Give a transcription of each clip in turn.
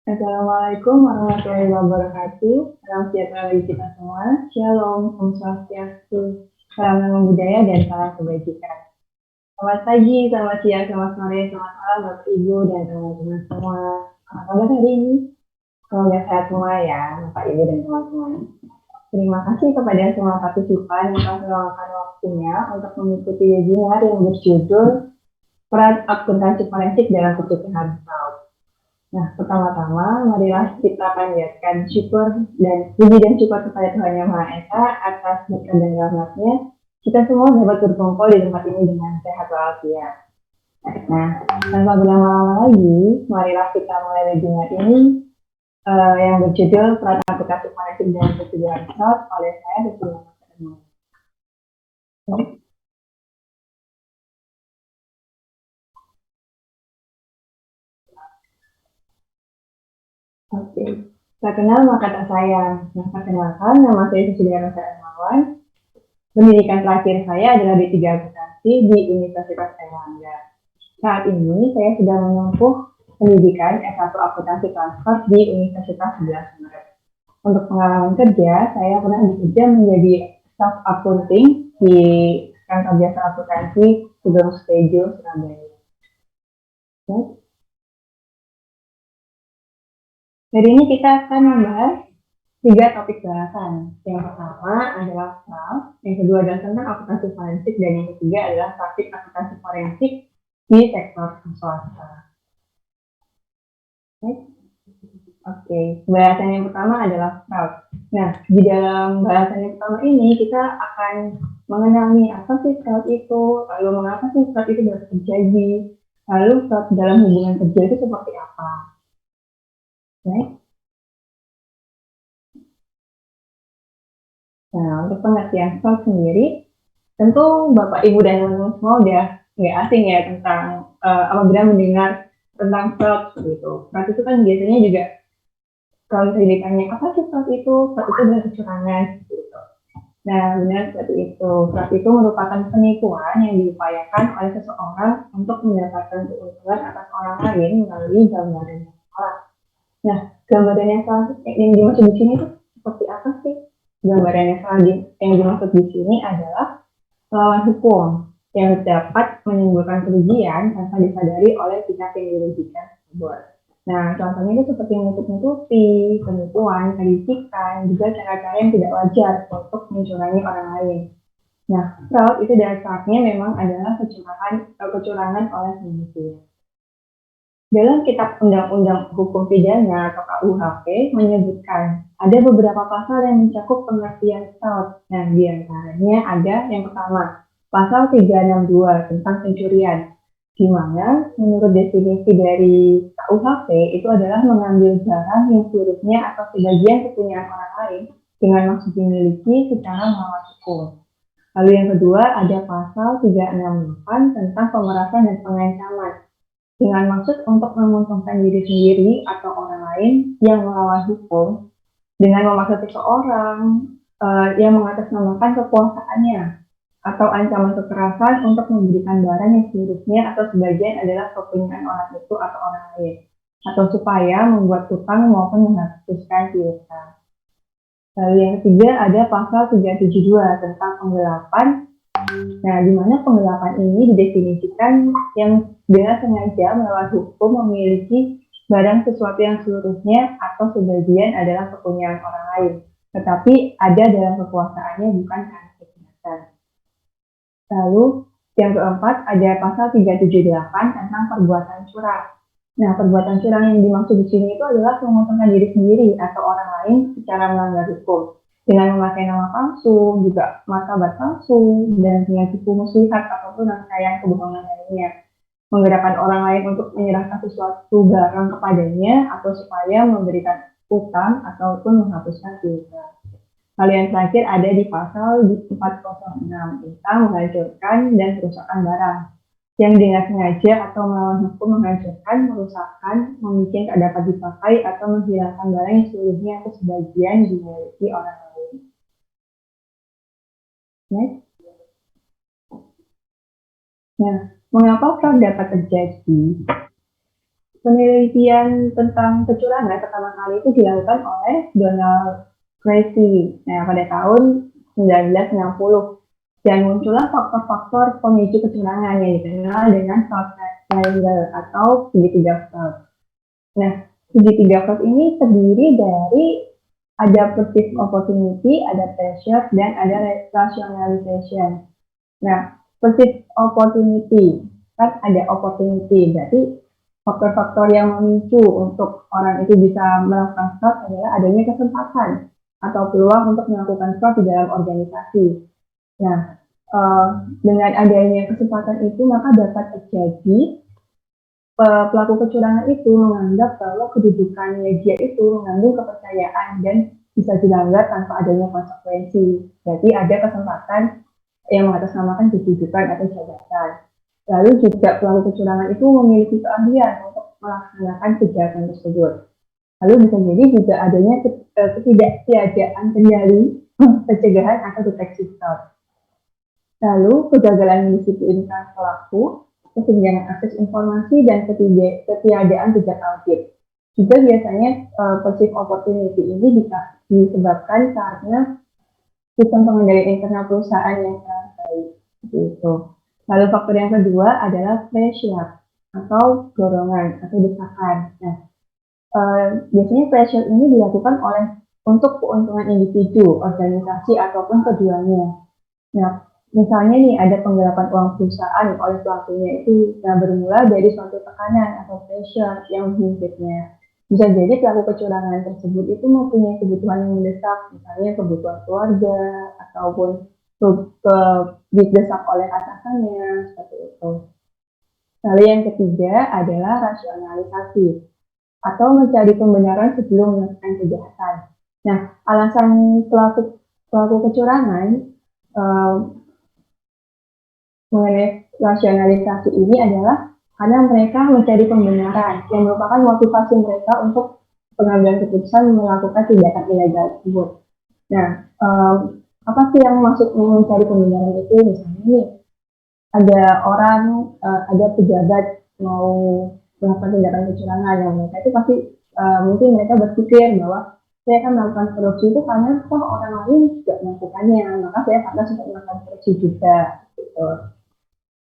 Assalamualaikum warahmatullahi wabarakatuh. Salam sejahtera bagi kita semua. Shalom, Om Swastiastu, salam nama budaya dan salam kebajikan. Selamat pagi, selamat siang, selamat sore, selamat malam Bapak Ibu dan teman-teman semua. Apa kabar hari ini? Semoga sehat semua ya, Bapak Ibu dan teman-teman. Terima kasih kepada semua partisipan yang telah meluangkan waktunya untuk mengikuti webinar yang berjudul Peran Akuntansi Forensik dalam Pencegahan Fraud. Nah, pertama-tama, marilah kita panjatkan syukur dan puji dan syukur kepada Tuhan Yang Maha Esa atas berkat dan rahmat-Nya. Kita semua dapat berkumpul di tempat ini dengan sehat walafiat. Nah, tanpa berlama-lama lagi, marilah kita mulai webinar ini yang berjudul Peran Akuntansi Forensik dalam Pencegahan Fraud oleh saya, Dr. Muhammad. Oke, tak kenal maka tak sayang. Nah, perkenalkan, nama saya Cecilia Rosa Hermawan. Pendidikan terakhir saya adalah D3 Akuntansi di Universitas Airlangga. Saat ini saya sedang menempuh pendidikan S1 Akuntansi Transfer di Universitas 11 Maret. Untuk pengalaman kerja, saya pernah bekerja menjadi staff accounting di kantor jasa akuntansi Sugeng Stejo, Surabaya. Hari ini kita akan membahas 3 topik bahasan. Yang pertama adalah fraud, yang kedua adalah tentang akuntansi forensik, dan yang ketiga adalah praktik akuntansi forensik di sektor swasta. Oke, bahasan yang pertama adalah fraud. Nah, di dalam bahasan yang pertama ini kita akan mengenal nih apa sih fraud itu, lalu mengapa sih fraud itu dapat terjadi, lalu fraud dalam hubungan kerja itu seperti apa. Oke. Nah, untuk pengertian fraud sendiri, tentu Bapak, Ibu, dan teman-teman semua udah nggak asing ya tentang apabila mendengar tentang fraud seperti itu. Fraud itu kan biasanya juga kalau misalnya ditanya apa sih fraud itu adalah kecurangan gitu. Nah, benar seperti itu. Fraud itu merupakan penipuan yang diupayakan oleh seseorang untuk mendapatkan keuntungan atas orang lain melalui gambaran yang salah. Nah, gambaran yang salah yang dimaksud di sini itu seperti apa sih? Gambaran yang salah yang dimaksud di sini adalah melawan hukum yang dapat menimbulkan kerugian tanpa disadari oleh pihak yang dirugikan tersebut. Nah, contohnya itu seperti menutup-nutupi, penipuan, kelicikan, juga cara-cara yang tidak wajar untuk mencurangi orang lain. Nah, fraud itu dasarnya memang adalah kecurangan oleh manusia. Dalam Kitab Undang-Undang Hukum Pidana atau KUHP menyebutkan ada beberapa pasal yang mencakup pengertian fraud. Nah, di antaranya ada yang pertama, pasal 362 tentang pencurian, di mana menurut definisi dari KUHP itu adalah mengambil barang yang seluruhnya atau sebagian kepunyaan orang lain dengan maksud dimiliki secara melawan hukum. Lalu yang kedua ada pasal 368 tentang pemerasan dan pengancaman, dengan maksud untuk menguntungkan diri sendiri atau orang lain yang melawan hukum dengan memaksa seseorang yang mengatasnamakan kekuasaannya atau ancaman kekerasan untuk memberikan barang yang seluruhnya atau sebagian adalah kepunyaan orang itu atau orang lain, atau supaya membuat utang maupun menghapuskan piutang. Lalu yang ketiga ada pasal 372 tentang penggelapan. Nah, di mana penggelapan ini didefinisikan yang dengan sengaja melawan hukum memiliki barang sesuatu yang seluruhnya atau sebagian adalah kepunyaan orang lain, tetapi ada dalam kekuasaannya bukan karena kejahatan. Lalu yang keempat ada pasal 378 tentang perbuatan curang. Nah, perbuatan curang yang dimaksud di sini itu adalah menguntungkan diri sendiri atau orang lain secara melanggar hukum dengan memakai nama palsu, juga martabat palsu, dan dengan tipu muslihat ataupun rangkaian kebohongan lainnya. Menggerakkan orang lain untuk menyerahkan sesuatu barang kepadanya atau supaya memberikan utang ataupun menghapuskan piutang. Lalu yang terakhir ada di pasal 406 tentang menghancurkan dan kerusakan barang yang dengan sengaja atau melawan hukum menghancurkan, merusakkan, membuat tak dapat dipakai atau menghilangkan barang yang seluruhnya atau sebagian dimiliki orang lain. Next. Nah, mengapa fraud dapat terjadi? penelitian tentang kecurangan pertama kali itu dilakukan oleh Donald Tracy. Nah, pada tahun 1960 dan muncullah faktor-faktor pemicu kecurangan yang dikenal dengan fraud triangle atau segitiga fraud. Nah, segitiga fraud ini terdiri dari ada perceived opportunity, ada pressure, dan ada rationalization. Nah, perceived opportunity, kan ada opportunity, berarti faktor-faktor yang memicu untuk orang itu bisa melakukan fraud adalah adanya kesempatan atau peluang untuk melakukan fraud di dalam organisasi. Nah, dengan adanya kesempatan itu maka dapat terjadi pelaku kecurangan itu menganggap bahwa kedudukannya dia itu mengandung kepercayaan dan bisa dilanggar tanpa adanya konsekuensi. Jadi ada kesempatan yang mengatasnamakan kedudukan atau jabatan. Lalu juga pelaku kecurangan itu memiliki keahlian untuk melaksanakan kejahatan tersebut. Lalu bisa jadi juga adanya ketidaksiagaan kendali pencegahan atau deteksi fraud. Lalu kegagalan mendisiplinkan pelaku, kesenjangan akses informasi, dan ketiadaan jejak audit. Juga biasanya perceived opportunity ini disebabkan karena sistem pengendalian internal perusahaan yang kurang baik. Gitu. Lalu faktor yang kedua adalah pressure atau dorongan atau desakan. Nah, biasanya pressure ini dilakukan untuk keuntungan individu, organisasi, ataupun keduanya. Nah, misalnya nih ada penggelapan uang perusahaan oleh pelakunya itu bermula dari suatu tekanan atau pressure yang menghimpitnya. Bisa jadi pelaku kecurangan tersebut itu mempunyai kebutuhan yang mendesak, misalnya kebutuhan keluarga ataupun didesak oleh atasannya, seperti itu. Lalu yang ketiga adalah rasionalisasi atau mencari pembenaran sebelum melakukan kejahatan. Nah, alasan pelaku kecurangan mengenai rasionalisasi ini adalah karena mereka mencari pembenaran yang merupakan motivasi mereka untuk pengambilan keputusan melakukan tindakan ilegal tersebut. Nah, apa sih yang maksudnya mencari pembenaran itu? Misalnya nih, ada orang, ada pejabat mau melakukan tindakan kecurangan yang mereka itu pasti mungkin mereka berpikir bahwa saya akan melakukan korupsi itu karena toh orang lain juga melakukannya, maka saya pantas untuk melakukan korupsi juga. Gitu.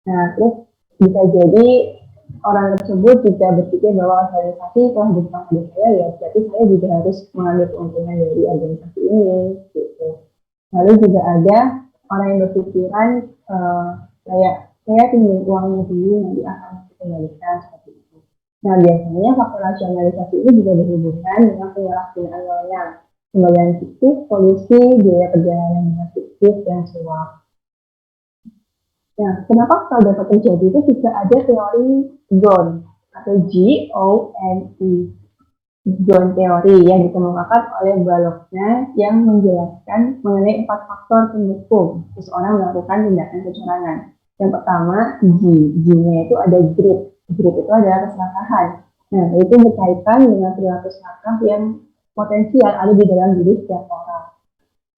Nah, terus bisa jadi orang tersebut juga berpikir bahwa organisasi telah dibuka pada saya, ya berarti saya juga harus mengambil keuntungan dari organisasi ini. Gitu. Lalu juga ada orang yang berpikiran kayak saya pinjam uangnya dulu nanti akan dikembalikan seperti itu. Nah, biasanya faktor rasionalisasi ini juga berhubungan dengan penyalahgunaan wewenang, pembayaran fiktif, kolusi, biaya perjalanan yang fiktif, dan suap. Nah, kenapa kalau dapat terjadi itu juga ada teori Ghosn atau G-O-N-E. Ghosn teori yang dikemukakan oleh Bologna yang menjelaskan mengenai 4 faktor pendukung seseorang melakukan tindakan kecurangan. Yang pertama, G-nya itu ada greed. Greed itu adalah keserakahan. Nah, itu berkaitan dengan perilaku serakah yang potensial ada di dalam diri setiap orang.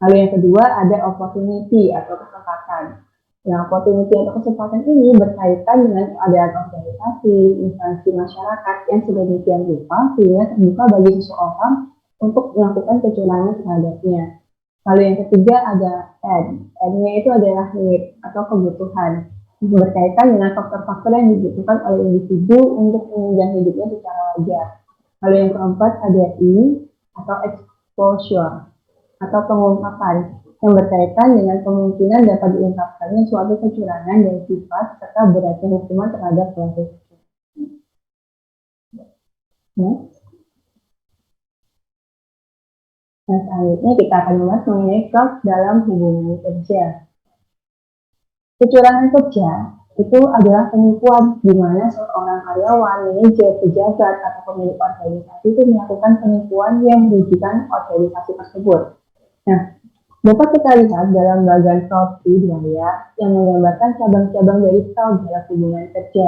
Lalu yang kedua ada opportunity atau kesempatan. Nah, opportunity atau kesempatan ini berkaitan dengan keadaan organisasi, instansi masyarakat yang sedemikian rupa sehingga terbuka bagi seseorang untuk melakukan kecurangan terhadapnya. Lalu yang ketiga ada N. N-nya itu adalah need atau kebutuhan. Berkaitan dengan faktor-faktor yang dibutuhkan oleh individu untuk menunjang hidupnya secara wajar. Lalu yang keempat ada I atau exposure atau pengungkapan yang berkaitan dengan kemungkinan dapat diungkapkannya suatu kecurangan dan sifat serta beratnya hukuman terhadap pelaku. Nah, selanjutnya kita akan membahas mengenai fraud dalam hubungan kerja. Kecurangan kerja itu adalah penipuan di mana seorang karyawan, manajer, pejabat, atau pemilik organisasi itu melakukan penipuan yang merugikan organisasi tersebut. Nah, dapat kita lihat dalam bagian fraud di layar yang menggambarkan cabang-cabang dari fraud dalam hubungan kerja.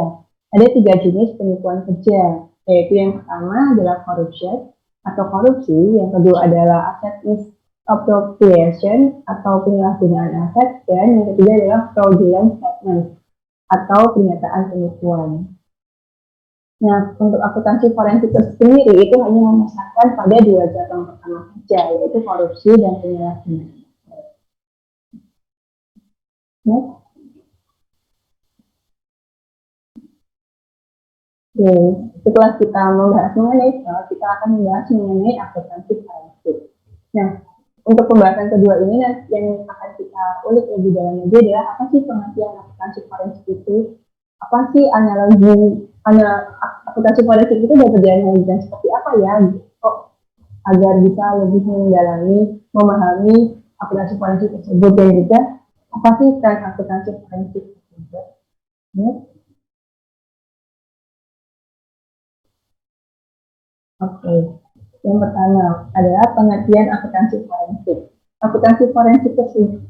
Ada 3 jenis penipuan kerja, yaitu yang pertama adalah corruption atau korupsi, yang kedua adalah asset misappropriation atau penyalahgunaan aset, dan yang ketiga adalah fraudulent statement atau pernyataan penipuan. Nah, untuk akuntansi forensik itu sendiri itu hanya memusatkan pada dua cabang pertama saja, yaitu korupsi dan penyalahgunaan. Ya. Oke, setelah kita membahas mengenai itu, kita akan membahas mengenai akuntansi forensik. Nah, untuk pembahasan kedua ini yang akan kita ulik lebih dalam lagi adalah apa sih pengertian akuntansi forensik itu? Apa sih akuntansi forensik itu dapat dianalogikan seperti apa ya? Kok agar bisa lebih mendalami, memahami akuntansi forensik tersebut dan juga apa sih tren akuntansi forensik tersebut? Oke, yang pertama adalah pengertian akuntansi forensik. Akuntansi forensik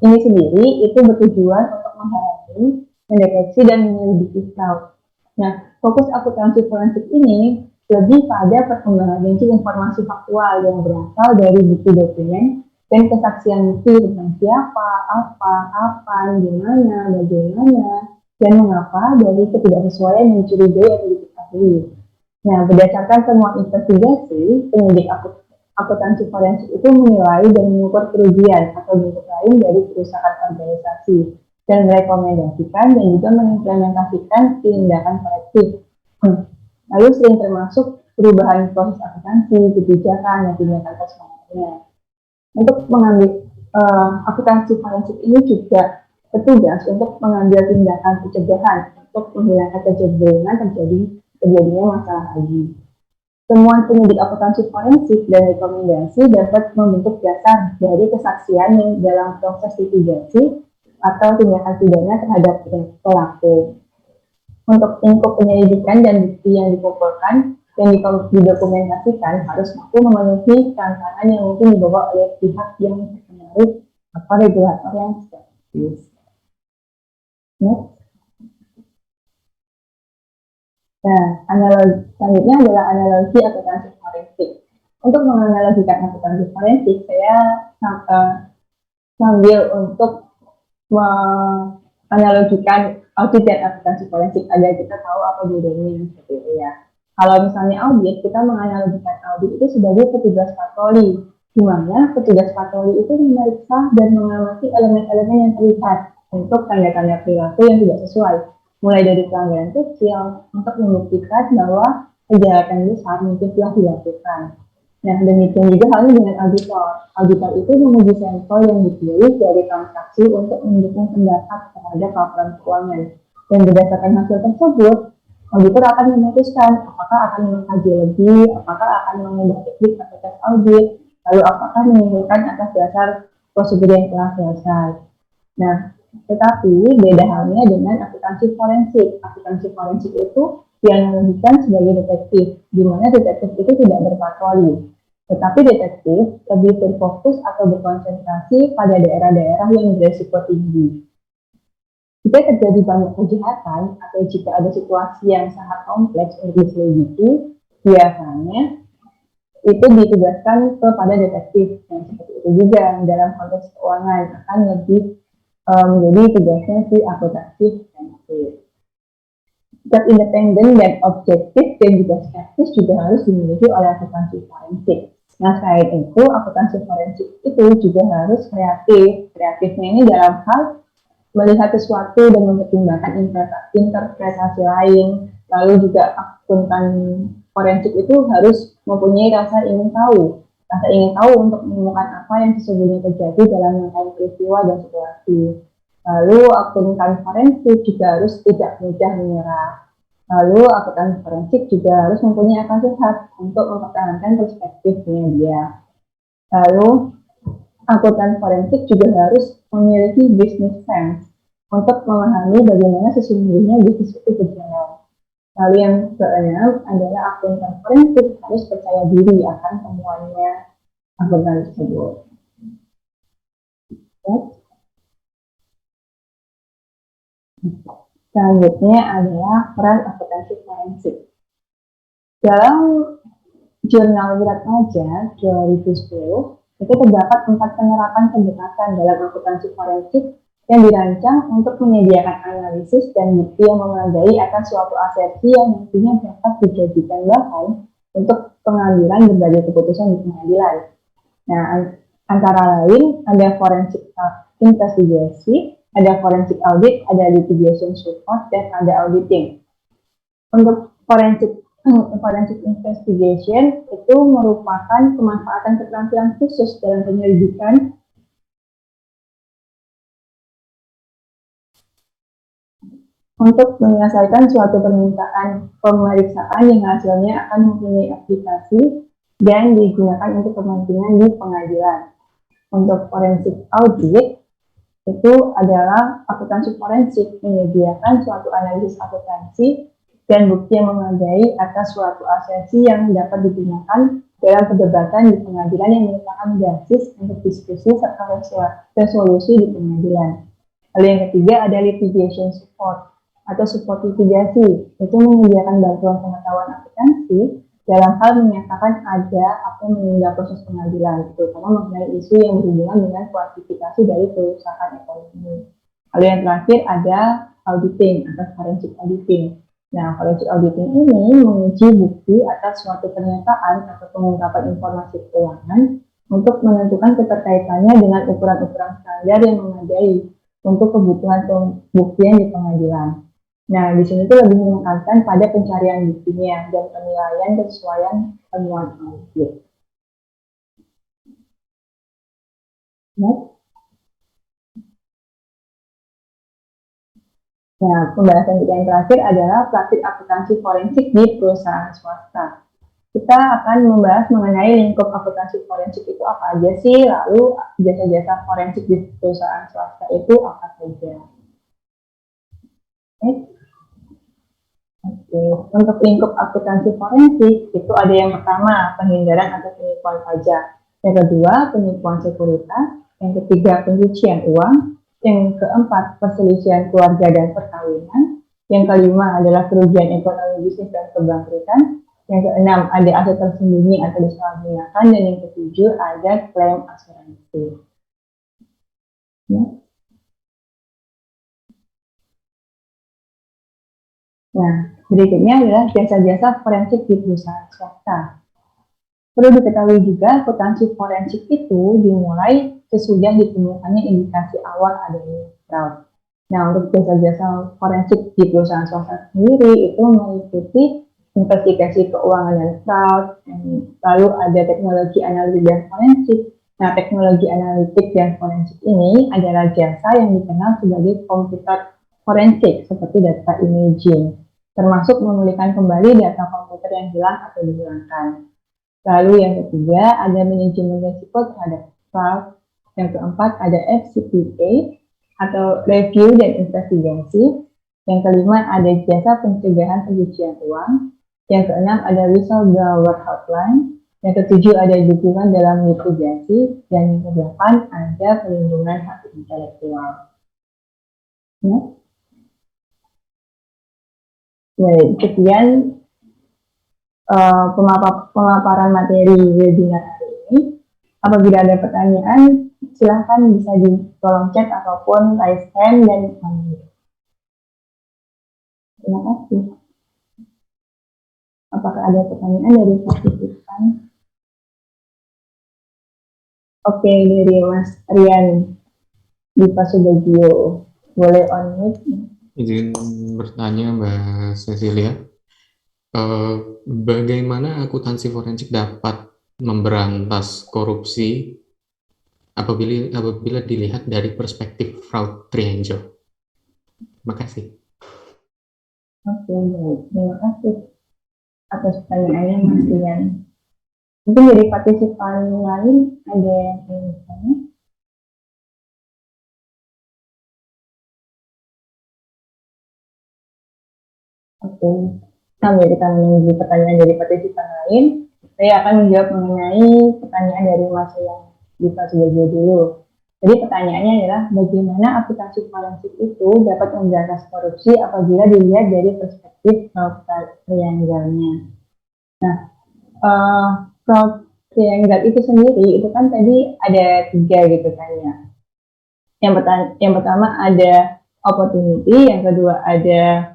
ini sendiri itu bertujuan untuk menghalangi, mendeteksi, dan menyelidiki fraud. Nah, fokus akuntansi forensik ini lebih pada perkembangan bincang informasi faktual yang berasal dari bukti dokumen dan kesaksian bukti tentang siapa, apa, kapan, di mana, bagaimana, dan mengapa dari ketidaksesuaian yang dicurigai atau diketahui. Nah, berdasarkan semua investigasi, penyidik akuntansi forensik itu menilai dan mengukur kerugian atau bentuk lain dari kerusakan organisasi dan merekomendasikan dan juga mengimplementasikan tindakan korektif. Lalu sering termasuk perubahan proses akuntansi, kebijakan, dan tindakan personalnya. Untuk mengambil akuntansi forensik ini juga bertugas untuk mengambil tindakan pencegahan untuk menghilangkan kecenderungan terjadinya masalah lagi. Temuan penyidik akuntansi forensik dan rekomendasi dapat membentuk dasar dari kesaksian yang dalam proses litigasi atau tindakan pidana terhadap pelaku. Untuk lingkup penyelidikan dan bukti yang dikumpulkan dan didokumentasikan harus mampu memenuhi tantangan yang mungkin dibawa oleh pihak yang terpengaruh atau regulator yang skeptis. Nah, analogi selanjutnya adalah analogi akuntansi forensik. Untuk menganalogikan akuntansi forensik, saya sambil untuk menganalogikan audit dan akuntansi forensik agar kita tahu apa bedanya seperti itu ya. Kalau misalnya audit, kita menganalogikan audit itu sebagai petugas patroli, di mana petugas patroli itu memeriksa dan mengamati elemen-elemen yang terlihat untuk tanda-tanda perilaku yang tidak sesuai, mulai dari pelanggaran kecil untuk membuktikan bahwa kejahatan besar mungkin telah dilakukan. Nah, demikian juga halnya dengan auditor. Auditor itu menguji sampel yang dipilih dari transaksi untuk mendukung pendapat terhadap laporan keuangan. Dan berdasarkan hasil tersebut, auditor akan memutuskan apakah akan mengkaji lebih, apakah akan mengubah teknik atau tes audit, lalu apakah menyimpulkan atas dasar prosedur yang telah selesai. Nah, tetapi beda halnya dengan akuntansi forensik. Akuntansi forensik itu dianalogikan sebagai detektif, di mana detektif itu tidak berpatroli. Tetapi detektif lebih berfokus atau berkonsentrasi pada daerah-daerah yang berisiko tinggi. Jika terjadi banyak kejahatan atau jika ada situasi yang sangat kompleks untuk diselidiki, biasanya itu ditugaskan kepada detektif. Dan seperti itu juga dalam konteks keuangan akan lebih menjadi tugasnya si akuntansi forensik. Sikap independen dan objektif dan juga skeptis juga harus dimiliki oleh akuntansi forensik. Nah, selain itu, akuntansi forensik itu juga harus kreatif. Kreatifnya ini dalam hal melihat sesuatu dan mempertimbangkan interpretasi lain. Lalu juga akuntan forensik itu harus mempunyai rasa ingin tahu. Rasa ingin tahu untuk menemukan apa yang sesungguhnya terjadi dalam rangkaian peristiwa dan situasi. Lalu akuntan forensik juga harus tidak mudah menyerah. Lalu akuntan forensik juga harus mempunyai akal sehat untuk mempertahankan perspektifnya dia. Lalu akuntan forensik juga harus memiliki business sense untuk memahami bagaimana sesungguhnya bisnis itu berjalan. Lalu yang keenam adalah akuntan forensik harus percaya diri akan temuannya akuntan tersebut. Selanjutnya adalah peran akuntansi forensik. Dalam jurnal Wiratmaja 2010, itu terdapat 4 penerapan pendekatan dalam akuntansi forensik yang dirancang untuk menyediakan analisis dan bukti yang memadai atas suatu asersi yang nantinya dapat dijadikan bahan untuk pengambilan berbagai keputusan di pengadilan. Nah, antara lain ada forensic investigasi, ada forensic audit, ada litigation support, dan ada auditing. Untuk forensic investigation itu merupakan pemanfaatan keterampilan khusus dalam penyelidikan untuk menyelesaikan suatu permintaan pemeriksaan yang hasilnya akan mempunyai aplikasi dan digunakan untuk kepentingan di pengadilan. Untuk forensic audit itu adalah akuntansi forensik menyediakan suatu analisis akuntansi dan bukti yang memadai atas suatu asersi yang dapat digunakan dalam perdebatan di pengadilan yang merupakan basis untuk diskusi serta resolusi di pengadilan. Lalu yang ketiga ada litigation support atau support litigasi, itu menyediakan bantuan pengetahuan akuntansi dalam hal menyatakan ada atau menunda proses pengadilan, terutama mengenai isu yang berhubungan dengan kuantifikasi dari perusahaan ekonomi. Lalu yang terakhir ada auditing atau forensic auditing. Nah, forensic auditing ini menguji bukti atas suatu pernyataan atau pengungkapan informasi keuangan untuk menentukan keterkaitannya dengan ukuran-ukuran standar yang memadai untuk kebutuhan pembuktian di pengadilan. Nah, di sini tuh lebih menekankan pada pencarian buktinya dan penilaian kesesuaian temuan audit. Nah, pembahasan kita yang terakhir adalah praktik akuntansi forensik di perusahaan swasta. Kita akan membahas mengenai lingkup akuntansi forensik itu apa aja sih, lalu jasa-jasa forensik di perusahaan swasta itu apa saja. Oke, untuk lingkup akuntansi forensik itu ada yang pertama penghindaran atau penipuan pajak, yang kedua penipuan sekuritas, yang ketiga pencucian uang, yang keempat perselisihan keluarga dan perkawinan, yang kelima adalah kerugian ekonomi bisnis dan kebangkrutan, yang keenam ada aset tersembunyi atau disalahgunakan, dan yang ketujuh ada klaim asuransi. Ya. Nah, berikutnya adalah jasa-jasa forensik di perusahaan swasta. Perlu diketahui juga, akuntansi forensik itu dimulai sesudah ditemukannya indikasi awal adanya fraud. Nah, untuk jasa-jasa forensik di perusahaan swasta sendiri itu meliputi investigasi keuangan dan fraud, lalu ada teknologi analitik dan forensik. Nah, teknologi analitik dan forensik ini adalah jasa yang dikenal sebagai komputer forensik seperti data imaging, termasuk memulihkan kembali data komputer yang hilang atau dihilangkan. Lalu yang ketiga ada manajemen risiko terhadap fraud. Yang keempat ada FCPA atau review dan investigasi. Yang kelima ada jasa pencegahan pencucian uang. Yang keenam ada whistleblower hotline. Yang ketujuh ada dukungan dalam litigasi. Dan yang kedelapan ada perlindungan hak intelektual. Ya. Baik, sekian pemaparan materi webinar hari ini. Apabila ada pertanyaan, silahkan bisa di kolom chat ataupun raise hand dan unmute. Terima kasih. Apakah ada pertanyaan dari partisipan? Oke, dari Mas Rian di Pasubagio. Boleh unmute? Izin bertanya Mbak Cecilia. Bagaimana akuntansi forensik dapat memberantas korupsi apabila dilihat dari perspektif fraud triangle? Terima kasih. Oke, baik. Terima kasih atas pertanyaannya Mas Rian. Mungkin dari partisipan lain ada yang ingin bertanya? Oke, sambil kita menunggu pertanyaan dari partisipan lain, saya akan menjawab mengenai pertanyaan dari Mas yang di Pasubagio dulu. Jadi pertanyaannya adalah bagaimana akuntansi forensik itu dapat memberantas korupsi apabila dilihat dari perspektif fraud triangle-nya. Nah, fraud triangle itu sendiri itu kan tadi ada 3 gitu kan ya. Yang pertama ada opportunity, yang kedua ada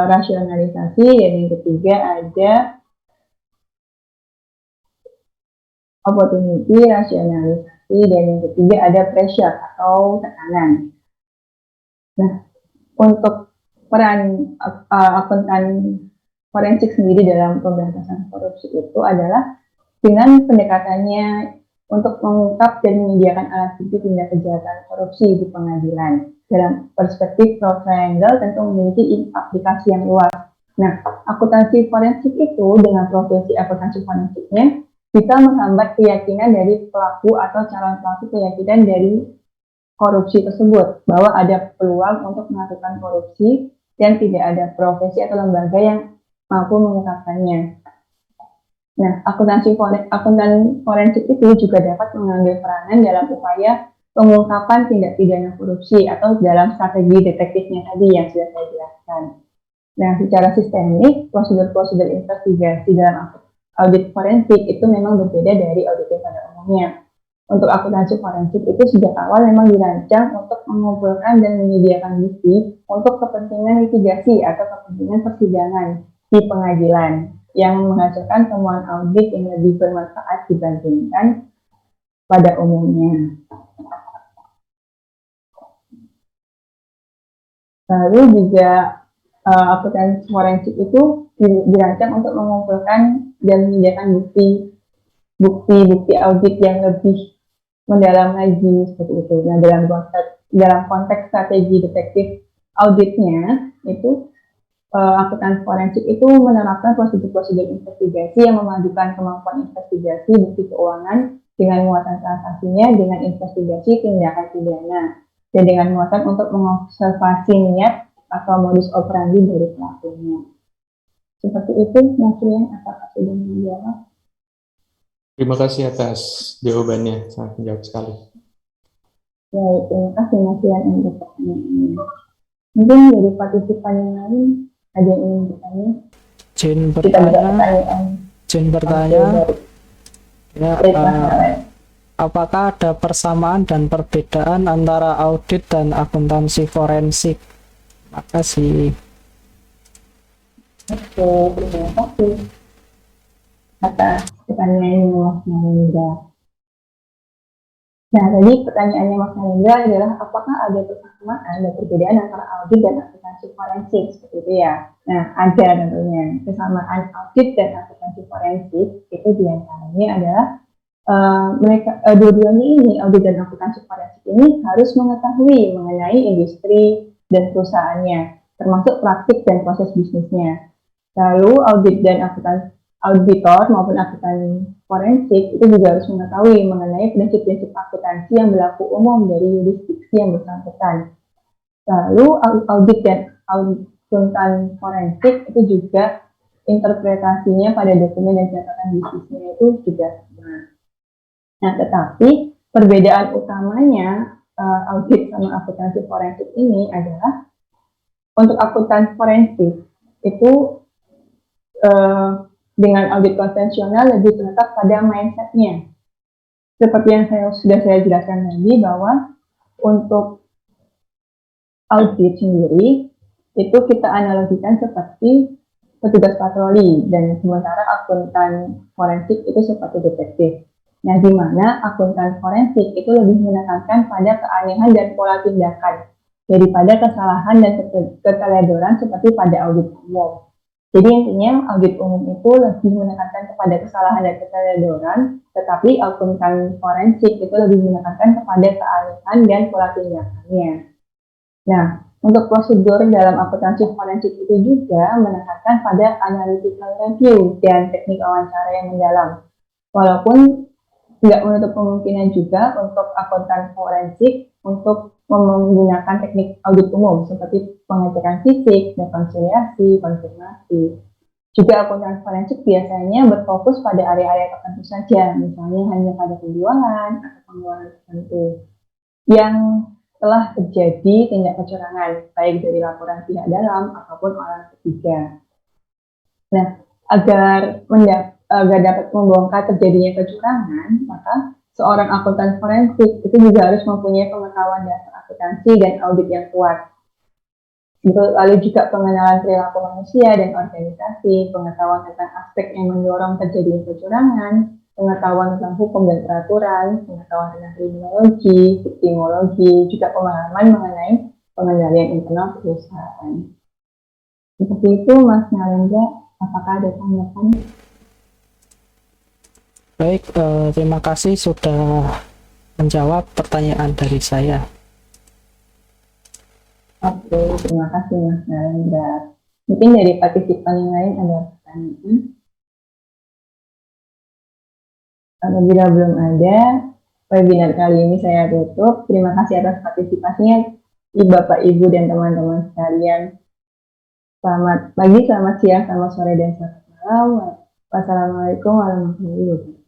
rasionalisasi, dan yang ketiga ada opportunity, rasionalisasi, dan yang ketiga ada pressure atau tekanan. Nah, untuk peran akuntan forensik sendiri dalam pemberantasan korupsi itu adalah dengan pendekatannya untuk mengungkap dan menyediakan alat bukti tindak kejahatan korupsi di pengadilan. Dalam perspektif fraud triangle tentu memiliki aplikasi yang luas. Nah, akuntansi forensik itu dengan profesi akuntansi forensiknya bisa menghambat keyakinan dari pelaku atau calon pelaku keyakinan dari korupsi tersebut, bahwa ada peluang untuk melakukan korupsi dan tidak ada profesi atau lembaga yang mampu mengungkapkannya. Nah, akuntan forensik itu juga dapat mengambil peranan dalam upaya pengungkapan tindak pidana korupsi atau dalam strategi detektifnya tadi yang sudah saya jelaskan. Nah, secara sistemik, prosedur-prosedur investigasi dalam audit forensik itu memang berbeda dari audit pada umumnya. Untuk akuntansi forensik itu sejak awal memang dirancang untuk mengumpulkan dan menyediakan bukti untuk kepentingan litigasi atau kepentingan persidangan di pengadilan yang menghasilkan temuan audit yang lebih bermanfaat dibandingkan pada umumnya. Lalu juga akuntansi forensik itu dirancang untuk mengumpulkan dan menyediakan bukti audit yang lebih mendalam lagi seperti itu. Nah, dalam konteks strategi detektif auditnya itu akuntan forensik itu menerapkan prosedur-prosedur investigasi yang memadukan kemampuan investigasi bukti keuangan dengan muatan transaksinya dengan investigasi tindakan pidana dan dengan muatan untuk mengobservasi niat atau modus operandi dari pelakunya. Seperti itu, Mas Rian, apakah sudah menjawab? Terima kasih atas jawabannya, sangat menjawab sekali. Baik, terima kasih Mas Rian untuk pertanyaannya. Mungkin dari partisipan yang lain ada yang ingin bertanya? Jin bertanya. Ya, apakah ada persamaan dan perbedaan antara audit dan akuntansi forensik? Terima kasih. Oke, terima kasih atas pertanyaannya Mas Narendra. Nah, tadi pertanyaannya Mas Narendra adalah apakah ada persamaan dan perbedaan antara audit dan akuntansi forensik, seperti itu ya. Nah, ada tentunya. Kesamaan audit dan akuntansi forensik itu diantaranya adalah dua-duanya ini, audit dan akuntansi forensik ini harus mengetahui mengenai industri dan perusahaannya, termasuk praktik dan proses bisnisnya. Lalu audit dan auditor maupun akuntan forensik itu juga harus mengetahui mengenai prinsip-prinsip akuntansi yang berlaku umum dari yurisdiksi yang bersangkutan. Lalu audit dan akuntan forensik itu juga interpretasinya pada dokumen dan catatan bisnisnya itu juga sama. Nah, tetapi perbedaan utamanya audit sama akuntansi forensik ini adalah untuk akuntan forensik itu dengan audit konvensional lebih terletak pada mindset-nya. Seperti yang sudah saya jelaskan tadi bahwa untuk audit sendiri itu kita analogikan seperti petugas patroli dan sementara akuntan forensik itu seperti detektif. Nah, di mana akuntan forensik itu lebih menekankan pada keanehan dan pola tindakan daripada kesalahan dan keteledoran seperti pada audit umum. Jadi intinya audit umum itu lebih menekankan kepada kesalahan dan keteledoran, tetapi akuntan forensik itu lebih menekankan kepada keanehan dan pola tindakannya. Nah, untuk prosedur dalam akuntansi forensik itu juga menekankan pada analytical review dan teknik wawancara yang mendalam. Walaupun tidak menutup kemungkinan juga untuk akuntan forensik untuk menggunakan teknik audit umum seperti pengecekan fisik, rekonsiliasi, konfirmasi. Juga akuntan forensik biasanya berfokus pada area-area tertentu saja, misalnya hanya pada penjualan atau pengeluaran tertentu yang telah terjadi tindak kecurangan, baik dari laporan pihak dalam ataupun orang ketiga. Nah, agar dapat membongkar terjadinya kecurangan, maka seorang akuntan forensik itu juga harus mempunyai pengetahuan dasar akuntansi dan audit yang kuat. Lalu juga pengenalan perilaku manusia dan organisasi, pengetahuan tentang aspek yang mendorong terjadinya kecurangan, pengetahuan tentang hukum dan peraturan, pengetahuan tentang kriminologi, victimologi, juga pemahaman mengenai pengendalian internal perusahaan. Seperti itu, Mas Nalendra, apakah ada tanggapan? Baik, terima kasih sudah menjawab pertanyaan dari saya. Oke, terima kasih Mas Nalendra. Mungkin dari partisipan yang lain ada pertanyaan? Apabila belum ada, webinar kali ini saya tutup. Terima kasih atas partisipasinya Bapak, Ibu, dan teman-teman sekalian. Selamat pagi, selamat siang, selamat sore, dan selamat malam. Wassalamualaikum warahmatullahi wabarakatuh.